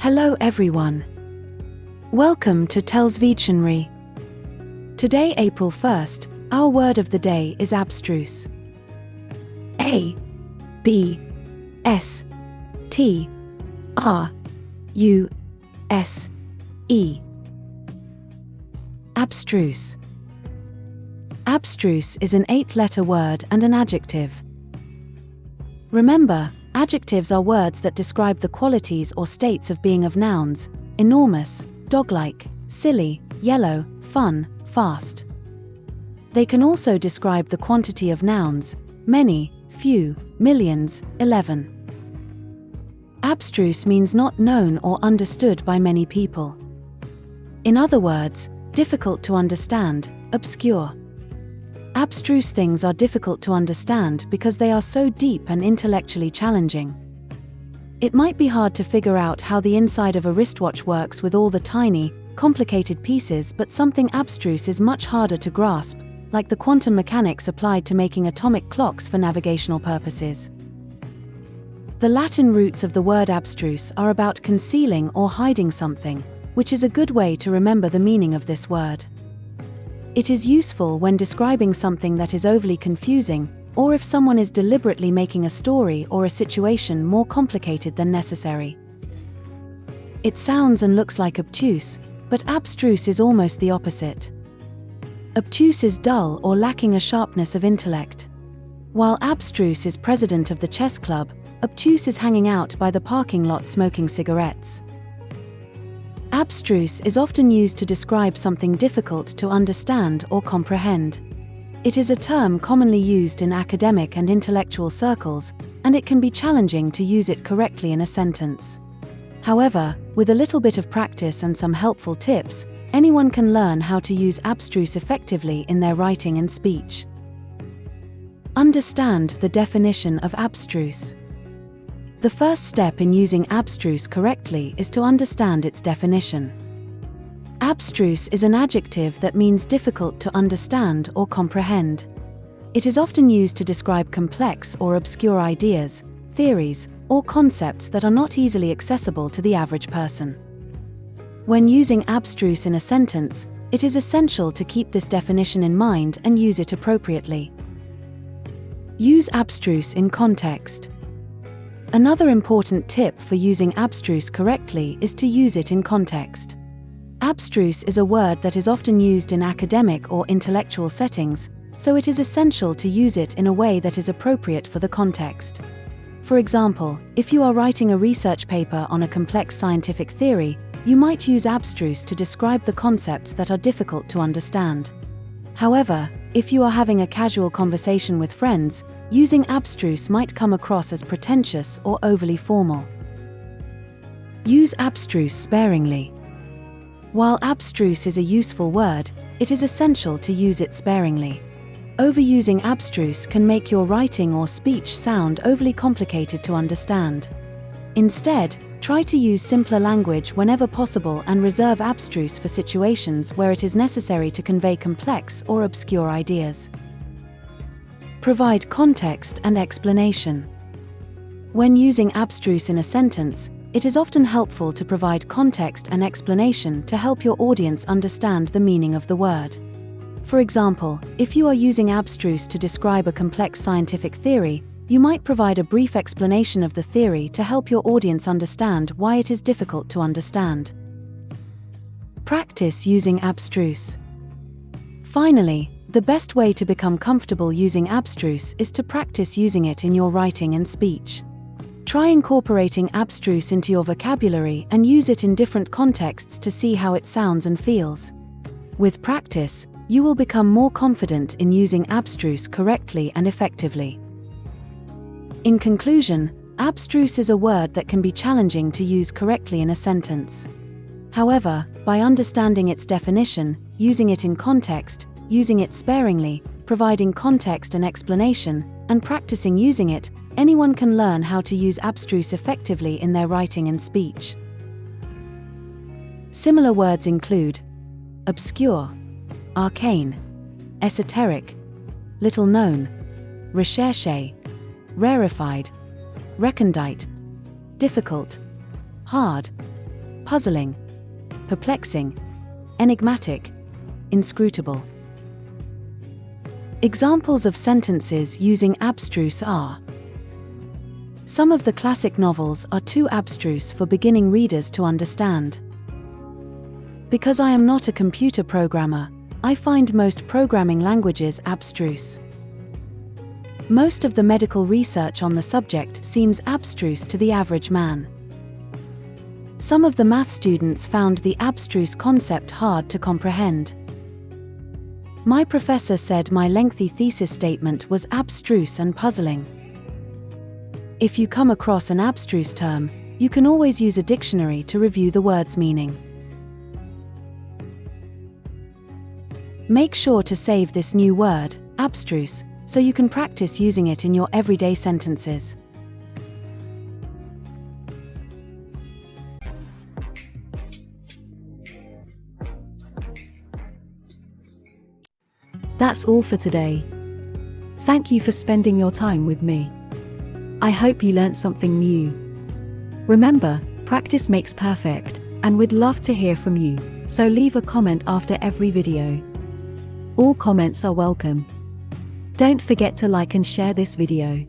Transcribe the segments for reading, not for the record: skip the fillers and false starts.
Hello everyone. Welcome to TELLS Videtionary. Today, April 1st, our word of the day is abstruse. A B S T R U S E. Abstruse. Abstruse is an 8-letter word and an adjective. Remember, adjectives are words that describe the qualities or states of being of nouns: enormous, dog-like, silly, yellow, fun, fast. They can also describe the quantity of nouns: many, few, millions, 11. Abstruse means not known or understood by many people. In other words, difficult to understand, obscure. Abstruse things are difficult to understand because they are so deep and intellectually challenging. It might be hard to figure out how the inside of a wristwatch works with all the tiny, complicated pieces, but something abstruse is much harder to grasp, like the quantum mechanics applied to making atomic clocks for navigational purposes. The Latin roots of the word abstruse are about concealing or hiding something, which is a good way to remember the meaning of this word. It is useful when describing something that is overly confusing, or if someone is deliberately making a story or a situation more complicated than necessary. It sounds and looks like obtuse, but abstruse is almost the opposite. Obtuse is dull or lacking a sharpness of intellect. While abstruse is president of the chess club, obtuse is hanging out by the parking lot smoking cigarettes. Abstruse is often used to describe something difficult to understand or comprehend. It is a term commonly used in academic and intellectual circles, and it can be challenging to use it correctly in a sentence. However, with a little bit of practice and some helpful tips, anyone can learn how to use abstruse effectively in their writing and speech. Understand the definition of abstruse. The first step in using abstruse correctly is to understand its definition. Abstruse is an adjective that means difficult to understand or comprehend. It is often used to describe complex or obscure ideas, theories, or concepts that are not easily accessible to the average person. When using abstruse in a sentence, it is essential to keep this definition in mind and use it appropriately. Use abstruse in context. Another important tip for using abstruse correctly is to use it in context. Abstruse is a word that is often used in academic or intellectual settings, so it is essential to use it in a way that is appropriate for the context. For example, if you are writing a research paper on a complex scientific theory, you might use abstruse to describe the concepts that are difficult to understand. However, if you are having a casual conversation with friends, using abstruse might come across as pretentious or overly formal. Use abstruse sparingly. While abstruse is a useful word, it is essential to use it sparingly. Overusing abstruse can make your writing or speech sound overly complicated to understand. Instead, try to use simpler language whenever possible and reserve abstruse for situations where it is necessary to convey complex or obscure ideas. Provide context and explanation. When using abstruse in a sentence, it is often helpful to provide context and explanation to help your audience understand the meaning of the word. For example, if you are using abstruse to describe a complex scientific theory, you might provide a brief explanation of the theory to help your audience understand why it is difficult to understand. Practice using abstruse. Finally, the best way to become comfortable using abstruse is to practice using it in your writing and speech. Try incorporating abstruse into your vocabulary and use it in different contexts to see how it sounds and feels. With practice, you will become more confident in using abstruse correctly and effectively. In conclusion, abstruse is a word that can be challenging to use correctly in a sentence. However, by understanding its definition, using it in context, using it sparingly, providing context and explanation, and practicing using it, anyone can learn how to use abstruse effectively in their writing and speech. Similar words include obscure, arcane, esoteric, little known, recherché, rarefied, recondite, difficult, hard, puzzling, perplexing, enigmatic, inscrutable. Examples of sentences using abstruse are: some of the classic novels are too abstruse for beginning readers to understand. Because I am not a computer programmer, I find most programming languages abstruse. Most of the medical research on the subject seems abstruse to the average man. Some of the math students found the abstruse concept hard to comprehend. My professor said my lengthy thesis statement was abstruse and puzzling. If you come across an abstruse term, you can always use a dictionary to review the word's meaning. Make sure to save this new word, abstruse, so you can practice using it in your everyday sentences. That's all for today. Thank you for spending your time with me. I hope you learnt something new. Remember, practice makes perfect, and we'd love to hear from you, so leave a comment after every video. All comments are welcome. Don't forget to like and share this video.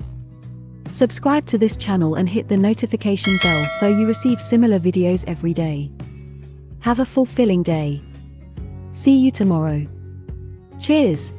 Subscribe to this channel and hit the notification bell so you receive similar videos every day. Have a fulfilling day. See you tomorrow. Cheers!